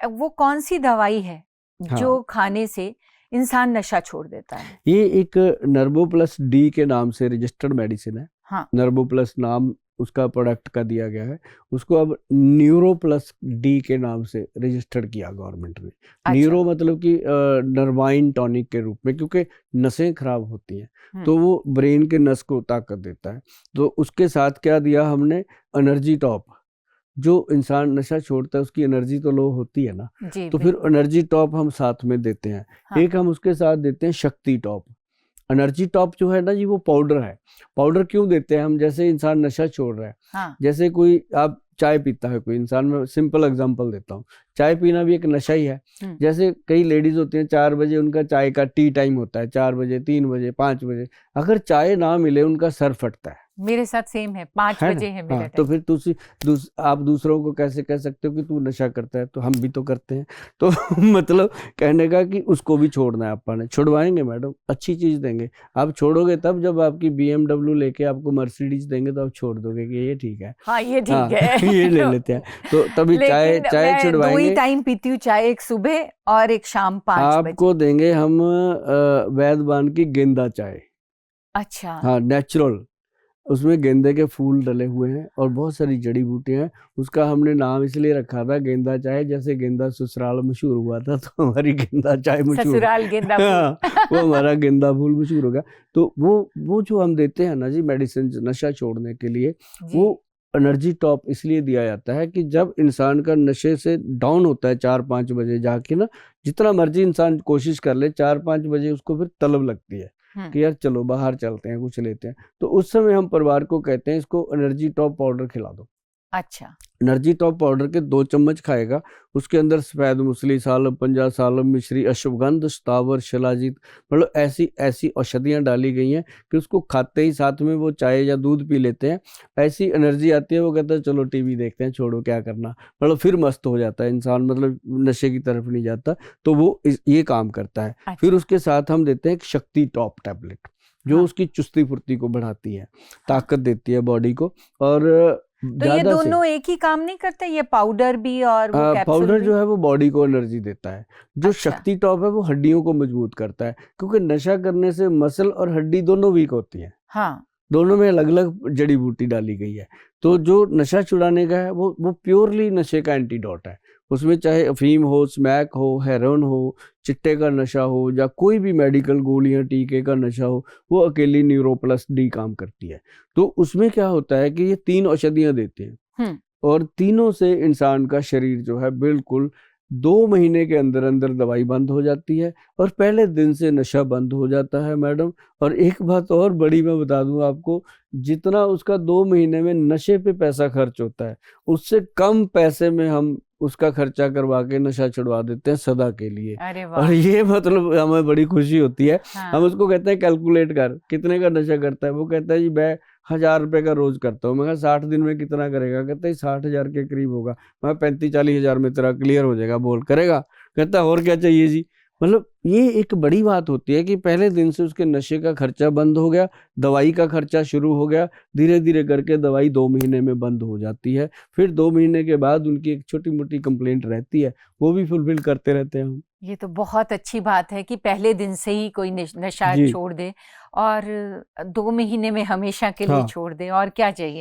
वो कौन सी दवाई है हाँ, जो खाने से इंसान नशा छोड़ देता है? ये एक नर्वो प्लस डी के नाम से रजिस्टर्ड मेडिसिन है। हाँ, नर्वो प्लस नाम उसका प्रोडक्ट का दिया गया है, उसको अब न्यूरो प्लस डी के नाम से रजिस्टर्ड किया गवर्नमेंट ने। अच्छा। न्यूरो मतलब कि नर्वाइन टॉनिक के रूप में, क्योंकि नसें खराब होती हैं तो वो ब्रेन के नस को ताकत देता है। तो उसके साथ क्या दिया हमने, एनर्जी टॉप। जो इंसान नशा छोड़ता है उसकी एनर्जी तो लो होती है ना, जी तो फिर बिल्कुल। एनर्जी टॉप हम साथ में देते हैं। हाँ, एक हम उसके साथ देते हैं शक्ति टॉप। एनर्जी टॉप जो है ना जी, वो पाउडर है। पाउडर क्यों देते हैं हम, जैसे इंसान नशा छोड़ रहा है, हाँ, जैसे कोई आप चाय पीता है कोई इंसान, मैं सिंपल एग्जांपल देता हूँ, चाय पीना भी एक नशा ही है। जैसे कई लेडीज होती हैं 4 बजे उनका चाय का टी टाइम होता है, 4 बजे, 3 बजे, 5 बजे, अगर चाय ना मिले उनका सर फटता है मेरे साथ सेम है, 5 ना। बजे है मेरा हाँ, तो टाइम। फिर आप दूसरों को कैसे कह सकते हो कि तू नशा करता है, तो हम भी तो करते हैं। तो मतलब कहने का कि उसको भी छोड़ना है, अपन छुड़वाएंगे मैडम, अच्छी चीज देंगे। आप छोड़ोगे तब जब आपकी BMW लेके आपको मर्सिडीज देंगे तो आप छोड़ दोगे कि ये ठीक है। हाँ, ये हाँ, ठीक है। ये ले लेते हैं, तो तभी चाय लेकिन चाय मैं 2 ही छुड़वाएंगे। टाइम पीती हूँ चाय, एक सुबह और एक शाम 5 बजे। आपको देंगे हम वैद्यवान की गेंदा चाय। अच्छा। हाँ, नेचुरल, उसमें गेंदे के फूल डले हुए हैं और बहुत सारी जड़ी बूटियां हैं। उसका हमने नाम इसलिए रखा था गेंदा चाय, जैसे गेंदा ससुराल मशहूर हुआ था तो हमारी गेंदा चाय मशहूर। ससुराल गेंदा हाँ, फूल। वो हमारा गेंदा फूल मशहूर हो गया। तो वो जो हम देते हैं ना जी मेडिसिन नशा छोड़ने के लिए, जी। वो एनर्जी टॉप इसलिए दिया जाता है कि जब इंसान का नशे से डाउन होता है 4-5 बजे जाके ना, जितना मर्जी इंसान कोशिश कर ले, 4-5 बजे उसको फिर तलब लगती है कि यार चलो बाहर चलते हैं, कुछ लेते हैं। तो उस समय हम परिवार को कहते हैं इसको एनर्जी टॉप पाउडर खिला दो। अच्छा। एनर्जी टॉप पाउडर के 2 चम्मच खाएगा, उसके अंदर सफेद मूसली, सालब, पंजा सालब, मिश्री, अश्वगंध, स्थावर, शिलाजीत, मतलब ऐसी ऐसी औषधियां डाली गई हैं कि उसको खाते ही साथ में वो चाय या दूध पी लेते हैं। ऐसी एनर्जी आती है, वो कहता है चलो टीवी देखते हैं, छोड़ो क्या करना, मतलब फिर मस्त हो जाता है इंसान, मतलब नशे की तरफ नहीं जाता। तो वो ये काम करता है। अच्छा। फिर उसके साथ हम देते हैं एक शक्ति टॉप टैबलेट, जो हाँ, उसकी चुस्ती फुर्ती को बढ़ाती है, हाँ। ताकत देती है बॉडी को। और तो ये ज्यादा से दोनों एक ही काम नहीं करते, ये पाउडर भी और वो कैप्सूल पाउडर भी? जो है वो बॉडी को एनर्जी देता है। जो अच्छा। शक्ति टॉप है वो हड्डियों को मजबूत करता है, क्योंकि नशा करने से मसल और हड्डी दोनों वीक होती है। हाँ, दोनों में अलग अलग जड़ी बूटी डाली गई है। तो जो नशा छुड़ाने का है वो प्योरली नशे का एंटीडोट है। उसमें चाहे अफीम हो, स्मैक हो, हेरोइन हो, चिट्टे का नशा हो, या कोई भी मेडिकल गोलियां टीके का नशा हो, वो अकेली न्यूरो प्लस डी काम करती है। तो उसमें क्या होता है कि ये 3 औषधियां देते हैं और तीनों से इंसान का शरीर जो है बिल्कुल 2 महीने के अंदर अंदर दवाई बंद हो जाती है और पहले दिन से नशा बंद हो जाता है मैडम। और एक बात और बड़ी मैं बता दूं आपको, जितना उसका 2 महीने में नशे पे पैसा खर्च होता है, उससे कम पैसे में हम उसका खर्चा करवा के नशा छुड़वा देते हैं सदा के लिए। अरे और वाह। ये मतलब हमें बड़ी खुशी होती है। हम हाँ, उसको कहते हैं कैलकुलेट कर कितने का नशा करता है, वो कहता है जी मैं 1000 रुपए का रोज करता हूँ। मैं कहा 60 दिन में कितना करेगा, कहता है 60,000 के करीब होगा। मैं 35-40 हजार में तेरा क्लियर हो जाएगा, बोल करेगा, कहता है और क्या चाहिए जी। मतलब ये एक बड़ी बात होती है कि पहले दिन से उसके नशे का खर्चा बंद हो गया, दवाई का खर्चा शुरू हो गया, धीरे धीरे करके दवाई 2 महीने में बंद हो जाती है। फिर 2 महीने के बाद उनकी एक छोटी मोटी कंप्लेंट रहती है, वो भी फुलफिल करते रहते हैं हम। ये तो बहुत अच्छी बात है कि पहले दिन से ही कोई नशा जी छोड़ दे और 2 महीने में हमेशा के लिए हाँ। छोड़ दे, और क्या चाहिए।